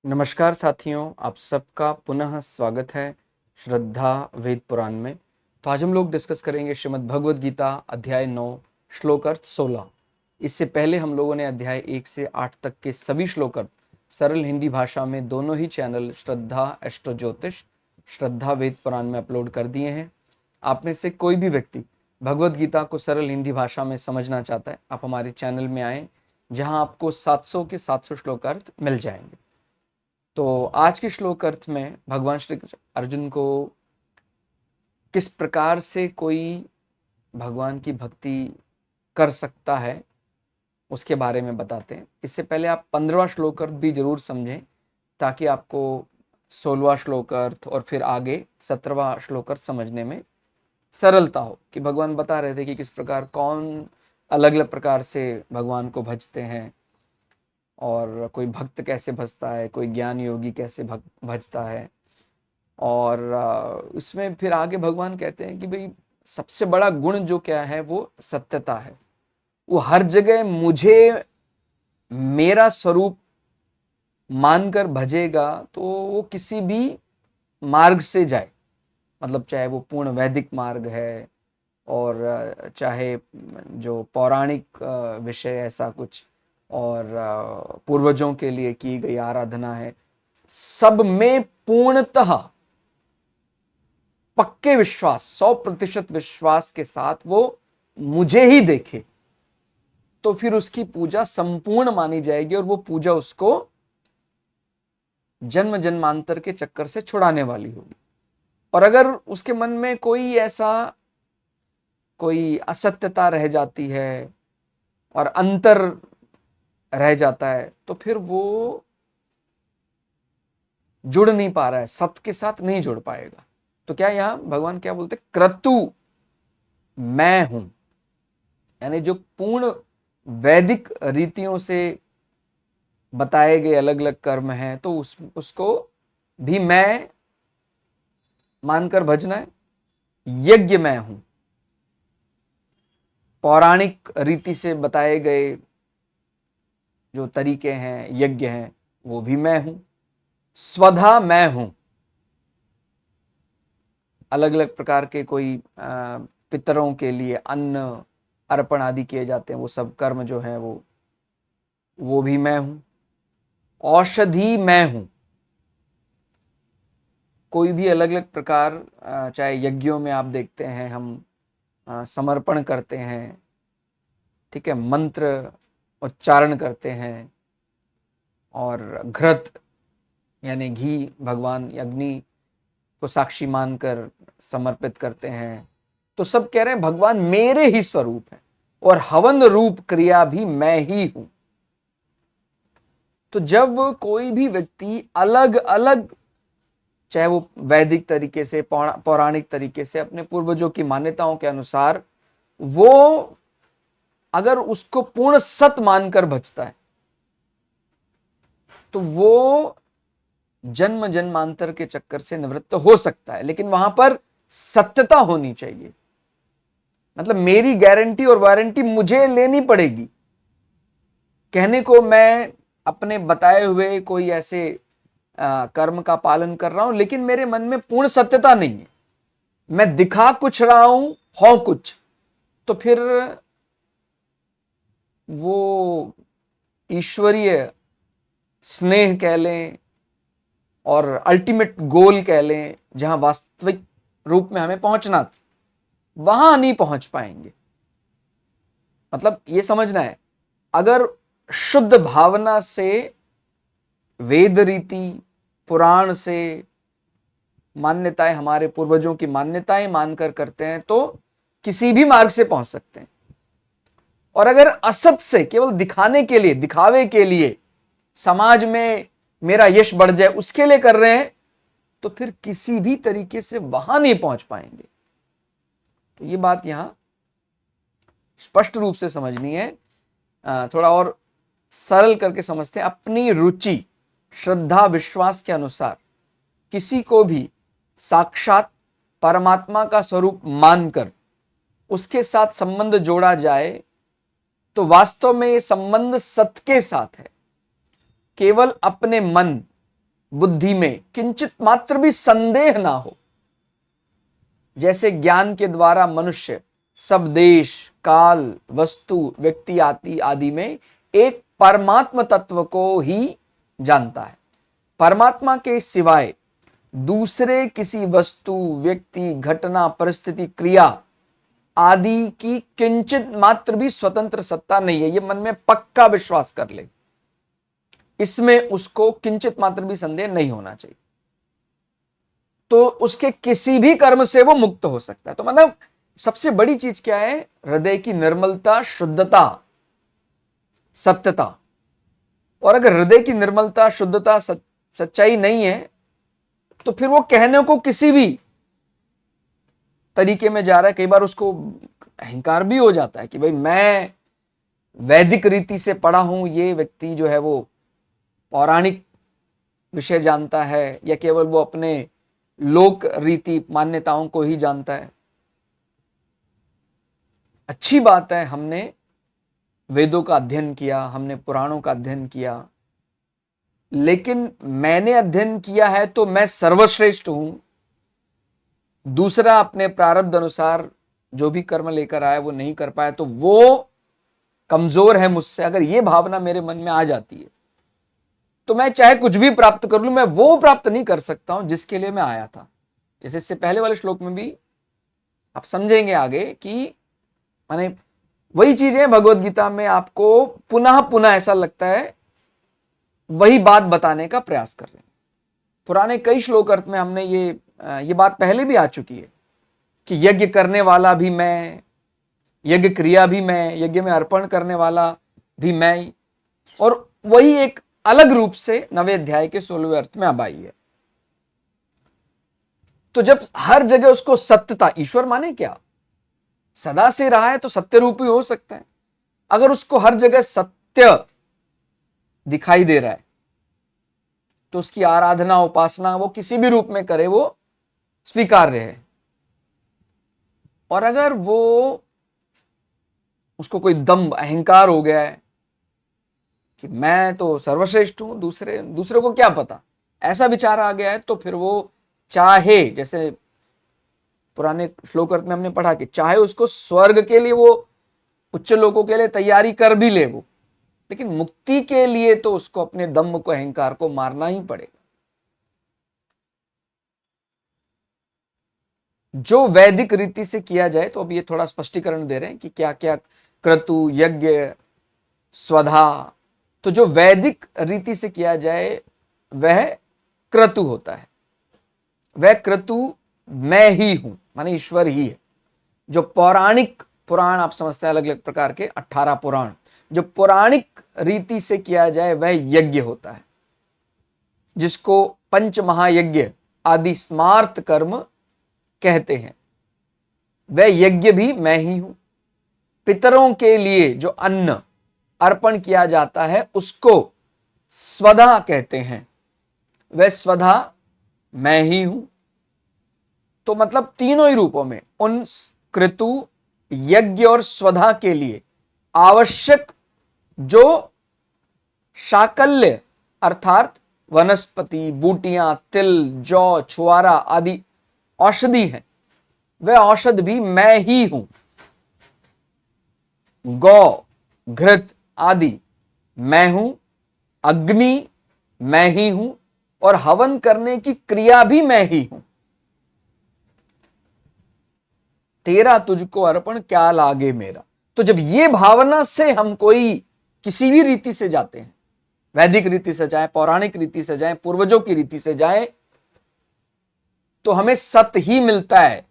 नमस्कार साथियों, आप सबका पुनः स्वागत है श्रद्धा वेद पुराण में। तो आज हम लोग डिस्कस करेंगे श्रीमद् भगवद गीता अध्याय 9 श्लोक अर्थ 16। इससे पहले हम लोगों ने अध्याय 1 से 8 तक के सभी श्लोक अर्थ सरल हिंदी भाषा में दोनों ही चैनल श्रद्धा एस्ट्रो ज्योतिष, श्रद्धा वेद पुराण में अपलोड कर दिए हैं। आप में से कोई भी व्यक्ति भगवद गीता को सरल हिंदी भाषा में समझना चाहता है, आप हमारे चैनल में आएँ, जहां आपको 700 के 700 श्लोक अर्थ मिल जाएंगे। तो आज के श्लोक अर्थ में भगवान श्री अर्जुन को किस प्रकार से कोई भगवान की भक्ति कर सकता है उसके बारे में बताते हैं। इससे पहले आप 15वां श्लोक अर्थ भी जरूर समझें, ताकि आपको 16वां श्लोक अर्थ और फिर आगे 17वां श्लोक अर्थ समझने में सरलता हो। कि भगवान बता रहे थे कि किस प्रकार कौन अलग अलग प्रकार से भगवान को भजते हैं, और कोई भक्त कैसे भजता है, कोई ज्ञान योगी कैसे भजता है। और इसमें फिर आगे भगवान कहते हैं कि भाई सबसे बड़ा गुण जो क्या है वो सत्यता है। वो हर जगह मुझे मेरा स्वरूप मानकर भजेगा तो वो किसी भी मार्ग से जाए, मतलब चाहे वो पूर्ण वैदिक मार्ग है और चाहे जो पौराणिक विषय ऐसा कुछ और पूर्वजों के लिए की गई आराधना है, सब में पूर्णतः पक्के विश्वास 100% विश्वास के साथ वो मुझे ही देखे, तो फिर उसकी पूजा संपूर्ण मानी जाएगी और वो पूजा उसको जन्म जन्मांतर के चक्कर से छुड़ाने वाली होगी। और अगर उसके मन में कोई असत्यता रह जाती है और अंतर रह जाता है, तो फिर वो जुड़ नहीं पा रहा है, सत्य के साथ नहीं जुड़ पाएगा। तो क्या यहां भगवान क्या बोलते, क्रतु मैं हूं, यानी जो पूर्ण वैदिक रीतियों से बताए गए अलग अलग कर्म हैं, तो उसको भी मैं मानकर भजना है। यज्ञ मैं हूं, पौराणिक रीति से बताए गए जो तरीके हैं, यज्ञ हैं, वो भी मैं हूं। स्वधा मैं हूं, अलग अलग प्रकार के कोई पितरों के लिए अन्न अर्पण आदि किए जाते हैं, वो सब कर्म जो है वो भी मैं हूं। औषधि मैं हूं, कोई भी अलग अलग प्रकार, चाहे यज्ञों में आप देखते हैं हम समर्पण करते हैं, ठीक है, मंत्र उच्चारण करते हैं और घृत यानी घी भगवान अग्नि को साक्षी मानकर समर्पित करते हैं। तो सब कह रहे हैं भगवान मेरे ही स्वरूप है और हवन रूप क्रिया भी मैं ही हूं। तो जब कोई भी व्यक्ति अलग अलग, चाहे वो वैदिक तरीके से पौराणिक तरीके से अपने पूर्वजों की मान्यताओं के अनुसार, वो अगर उसको पूर्ण सत मानकर भजता है, तो वो जन्म जन्मांतर के चक्कर से निवृत्त हो सकता है। लेकिन वहां पर सत्यता होनी चाहिए, मतलब मेरी गारंटी और वारंटी मुझे लेनी पड़ेगी। कहने को मैं अपने बताए हुए कोई ऐसे कर्म का पालन कर रहा हूं, लेकिन मेरे मन में पूर्ण सत्यता नहीं है, मैं दिखा कुछ रहा हूं कुछ, तो फिर वो ईश्वरीय स्नेह कह लें और अल्टीमेट गोल कह लें, जहां वास्तविक रूप में हमें पहुंचना था, वहां नहीं पहुंच पाएंगे। मतलब ये समझना है, अगर शुद्ध भावना से वेद रीति पुराण से मान्यताएं, हमारे पूर्वजों की मान्यताएं मानकर करते हैं, तो किसी भी मार्ग से पहुंच सकते हैं। और अगर असत से, केवल दिखाने के लिए, दिखावे के लिए, समाज में मेरा यश बढ़ जाए उसके लिए कर रहे हैं, तो फिर किसी भी तरीके से वहां नहीं पहुंच पाएंगे। तो ये बात यहां स्पष्ट रूप से समझनी है। थोड़ा और सरल करके समझते हैं। अपनी रुचि, श्रद्धा, विश्वास के अनुसार किसी को भी साक्षात परमात्मा का स्वरूप मानकर उसके साथ संबंध जोड़ा जाए, तो वास्तव में यह संबंध सत्य के साथ है। केवल अपने मन बुद्धि में किंचित मात्र भी संदेह ना हो, जैसे ज्ञान के द्वारा मनुष्य सब देश, काल, वस्तु, व्यक्ति आदि में एक परमात्म तत्व को ही जानता है। परमात्मा के सिवाय दूसरे किसी वस्तु, व्यक्ति, घटना, परिस्थिति, क्रिया आदि की किंचित मात्र भी स्वतंत्र सत्ता नहीं है। ये मन में पक्का विश्वास कर ले, इसमें उसको किंचित मात्र भी संदेह नहीं होना चाहिए। तो उसके किसी भी कर्म से वो मुक्त हो सकता है। तो मतलब सबसे बड़ी चीज क्या है? हृदय की निर्मलता, शुद्धता, सत्यता। और अगर हृदय की निर्मलता, शुद्धता, सच्चाई नहीं है तो फिर वो कहने को किसी भी तरीके में जा रहा है। कई बार उसको अहंकार भी हो जाता है कि भाई मैं वैदिक रीति से पढ़ा हूं, ये व्यक्ति जो है वो पौराणिक विषय जानता है, या केवल वो अपने लोक रीति मान्यताओं को ही जानता है। अच्छी बात है, हमने वेदों का अध्ययन किया, हमने पुराणों का अध्ययन किया, लेकिन मैंने अध्ययन किया है तो मैं सर्वश्रेष्ठ हूं, दूसरा अपने प्रारब्ध अनुसार जो भी कर्म लेकर आया वो नहीं कर पाया तो वो कमजोर है मुझसे। अगर ये भावना मेरे मन में आ जाती है तो मैं चाहे कुछ भी प्राप्त कर लूं, मैं वो प्राप्त नहीं कर सकता हूं जिसके लिए मैं आया था। जैसे इससे पहले वाले श्लोक में भी आप समझेंगे आगे कि माने वही चीज है, भगवत गीता में आपको पुनः पुनः ऐसा लगता है वही बात बताने का प्रयास कर रहे हैं। पुराने कई श्लोक अर्थ में हमने ये बात पहले भी आ चुकी है कि यज्ञ करने वाला भी मैं, यज्ञ क्रिया भी मैं, यज्ञ में अर्पण करने वाला भी मैं, और वही एक अलग रूप से 9वें अध्याय के 16वें अर्थ में अब आई है। तो जब हर जगह उसको सत्यता, ईश्वर माने क्या? सदा से रहा है तो सत्य रूप ही हो सकता है। अगर उसको हर जगह सत्य दिखाई दे रहा है तो उसकी आराधना, उपासना वो किसी भी रूप में करे वो स्वीकार्य है। और अगर वो उसको कोई दंभ, अहंकार हो गया है कि मैं तो सर्वश्रेष्ठ हूं, दूसरे को क्या पता, ऐसा विचार आ गया है, तो फिर वो चाहे, जैसे पुराने श्लोक में हमने पढ़ा कि चाहे उसको स्वर्ग के लिए, वो उच्च लोकों के लिए तैयारी कर भी ले वो, लेकिन मुक्ति के लिए तो उसको अपने दम्भ को, अहंकार को मारना ही पड़ेगा। जो वैदिक रीति से किया जाए, तो अब ये थोड़ा स्पष्टीकरण दे रहे हैं कि क्या क्या क्रतु, यज्ञ, स्वधा। तो जो वैदिक रीति से किया जाए वह क्रतु होता है। वह क्रतु मैं ही हूं, माने ईश्वर ही है। जो पौराणिक, पुराण आप समझते हैं अलग अलग प्रकार के 18 पुराण, जो पौराणिक रीति से किया जाए वह यज्ञ होता है, जिसको पंच महायज्ञ आदि स्मार्त कर्म कहते हैं। वह यज्ञ भी मैं ही हूं। पितरों के लिए जो अन्न अर्पण किया जाता है उसको स्वधा कहते हैं, वह स्वधा मैं ही हूं। तो मतलब तीनों ही रूपों में, उन क्रतु, यज्ञ और स्वधा के लिए आवश्यक जो शाकल्य अर्थात वनस्पति, बूटियां, तिल, जौ, छुआरा आदि औषधि है, वह औषध भी मैं ही हूं। गौ, घृत आदि मैं हूं, अग्नि मैं ही हूं, और हवन करने की क्रिया भी मैं ही हूं। तेरा तुझको अर्पण क्या लागे मेरा। तो जब ये भावना से हम कोई किसी भी रीति से जाते हैं, वैदिक रीति से जाए, पौराणिक रीति से जाए, पूर्वजों की रीति से जाए, तो हमें सत्य ही मिलता है।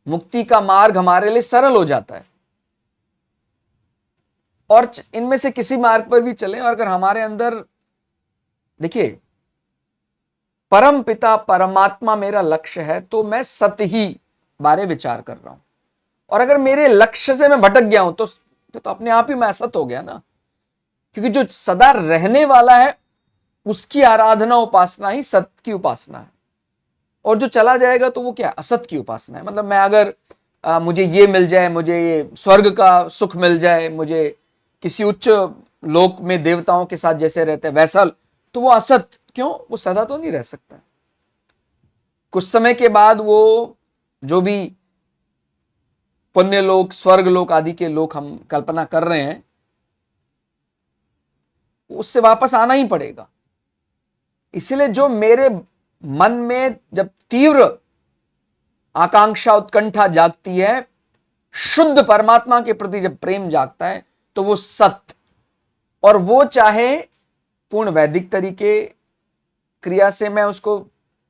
मुक्ति का मार्ग हमारे लिए सरल हो जाता है। और इनमें से किसी मार्ग पर भी चलें, और अगर हमारे अंदर, देखिए, परम पिता परमात्मा मेरा लक्ष्य है, तो मैं सत्य ही बारे विचार कर रहा हूं। और अगर मेरे लक्ष्य से मैं भटक गया हूं तो अपने आप ही मैं असत हो गया ना, क्योंकि जो सदा रहने वाला है उसकी आराधना, उपासना ही सत्य की उपासना है। और जो चला जाएगा तो वो क्या, असत की उपासना है। मतलब मैं अगर मुझे ये मिल जाए, मुझे ये स्वर्ग का सुख मिल जाए, मुझे किसी उच्च लोक में देवताओं के साथ जैसे रहते हैं वैसा, तो वो असत क्यों? वो सदा तो नहीं रह सकता। कुछ समय के बाद वो जो भी पुण्य लोक, स्वर्ग लोक आदि के लोक हम कल्पना कर रहे हैं, उससे वापस आना ही पड़ेगा। इसलिए जो मेरे मन में जब तीव्र आकांक्षा, उत्कंठा जागती है, शुद्ध परमात्मा के प्रति जब प्रेम जागता है, तो वो सत्य, और वो चाहे पूर्ण वैदिक तरीके क्रिया से मैं उसको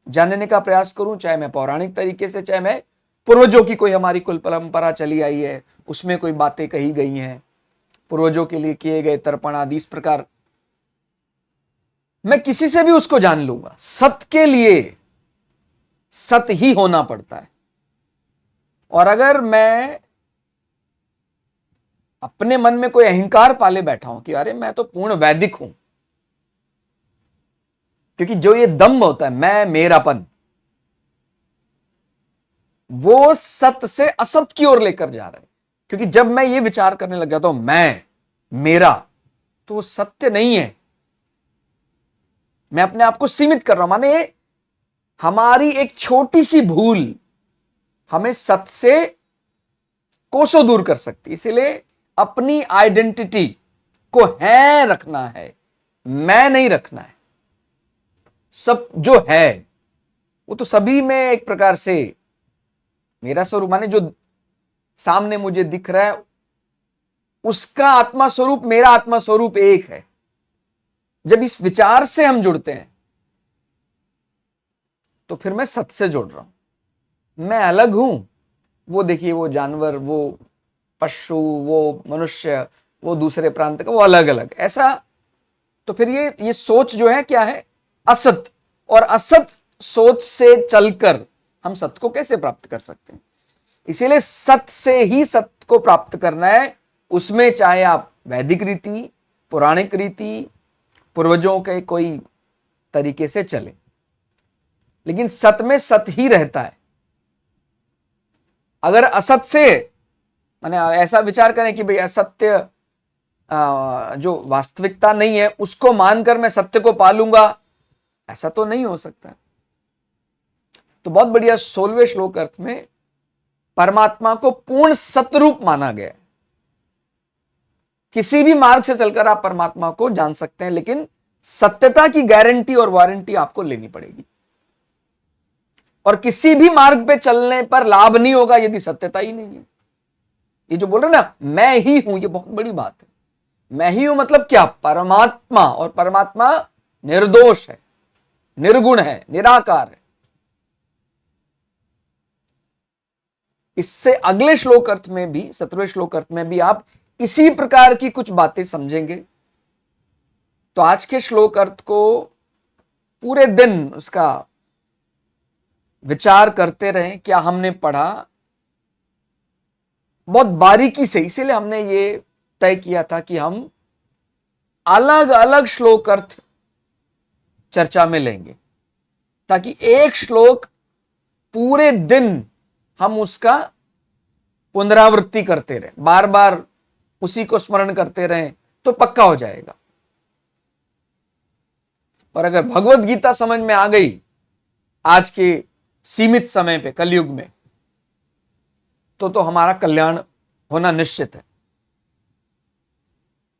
जानने का प्रयास करूं, चाहे मैं पौराणिक तरीके से, चाहे मैं पूर्वजों की कोई हमारी कुल परंपरा चली आई है उसमें कोई बातें कही गई हैं, पूर्वजों के लिए किए गए तर्पण आदि, इस प्रकार मैं किसी से भी उसको जान लूंगा। सत्य के लिए सत्य ही होना पड़ता है। और अगर मैं अपने मन में कोई अहंकार पाले बैठा हूं कि अरे मैं तो पूर्ण वैदिक हूं, क्योंकि जो ये दम्भ होता है, मैं मेरापन, वो सत्य से असत्य की ओर लेकर जा रहा है। क्योंकि जब मैं ये विचार करने लग जाता हूं मैं, मेरा, तो वो सत्य नहीं है। मैं अपने आप को सीमित कर रहा हूं। माने हमारी एक छोटी सी भूल हमें सत्य से कोसों दूर कर सकती है। इसीलिए अपनी आइडेंटिटी को है रखना है, मैं नहीं रखना है। सब जो है वो तो सभी में एक प्रकार से मेरा स्वरूप, माने जो सामने मुझे दिख रहा है उसका आत्मा स्वरूप, मेरा आत्मा स्वरूप एक है। जब इस विचार से हम जुड़ते हैं तो फिर मैं सत्य से जुड़ रहा हूं। मैं अलग हूं, वो देखिए वो जानवर, वो पशु, वो मनुष्य, वो दूसरे प्रांत का, वो अलग अलग, ऐसा। तो फिर ये सोच जो है क्या है? असत। और असत सोच से चलकर हम सत्य को कैसे प्राप्त कर सकते हैं? इसीलिए सत्य से ही सत्य को प्राप्त करना है। उसमें चाहे आप वैदिक रीति, पौराणिक रीति, पूर्वजों के कोई तरीके से चले, लेकिन सत्य में सत्य ही रहता है। अगर असत से माने ऐसा विचार करें कि भाई असत्य जो वास्तविकता नहीं है उसको मानकर मैं सत्य को पालूंगा, ऐसा तो नहीं हो सकता। तो बहुत बढ़िया 16वें श्लोक अर्थ में परमात्मा को पूर्ण सतरूप माना गया है। किसी भी मार्ग से चलकर आप परमात्मा को जान सकते हैं, लेकिन सत्यता की गारंटी और वारंटी आपको लेनी पड़ेगी। और किसी भी मार्ग पे चलने पर लाभ नहीं होगा यदि सत्यता ही नहीं है। ये जो बोल रहे ना मैं ही हूं, ये बहुत बड़ी बात है। मैं ही हूं मतलब क्या? परमात्मा। और परमात्मा निर्दोष है, निर्गुण है, निराकार है। इससे अगले श्लोक अर्थ में भी, 17वें श्लोक अर्थ में भी आप इसी प्रकार की कुछ बातें समझेंगे। तो आज के श्लोक अर्थ को पूरे दिन उसका विचार करते रहें, क्या हमने पढ़ा बहुत बारीकी से। इसीलिए हमने ये तय किया था कि हम अलग अलग श्लोक अर्थ चर्चा में लेंगे, ताकि एक श्लोक पूरे दिन हम उसका पुनरावृत्ति करते रहें, बार बार उसी को स्मरण करते रहें, तो पक्का हो जाएगा। और अगर भगवत गीता समझ में आ गई आज के सीमित समय पे, कलयुग में, तो हमारा कल्याण होना निश्चित है।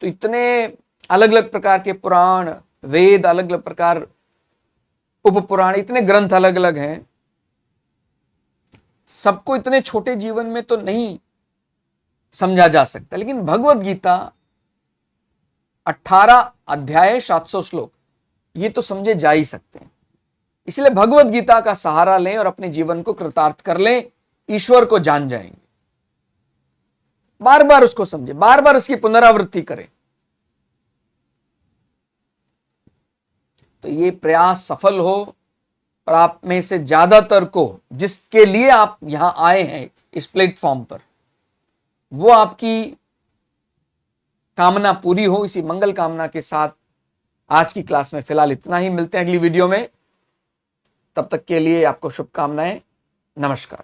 तो इतने अलग अलग प्रकार के पुराण, वेद, अलग अलग प्रकार उपपुराण, इतने ग्रंथ अलग अलग हैं, सबको इतने छोटे जीवन में तो नहीं समझा जा सकता। लेकिन भगवत गीता 18 अध्याय 700 श्लोक, ये तो समझे जा ही सकते हैं। इसलिए भगवत गीता का सहारा लें और अपने जीवन को कृतार्थ कर लें, ईश्वर को जान जाएंगे। बार बार उसको समझे, बार बार उसकी पुनरावृत्ति करें, तो ये प्रयास सफल हो। और आप में से ज्यादातर को, जिसके लिए आप यहां आए हैं इस प्लेटफॉर्म पर, वो आपकी कामना पूरी हो। इसी मंगल कामना के साथ आज की क्लास में फिलहाल इतना ही। मिलते हैं अगली वीडियो में, तब तक के लिए आपको शुभकामनाएं। नमस्कार।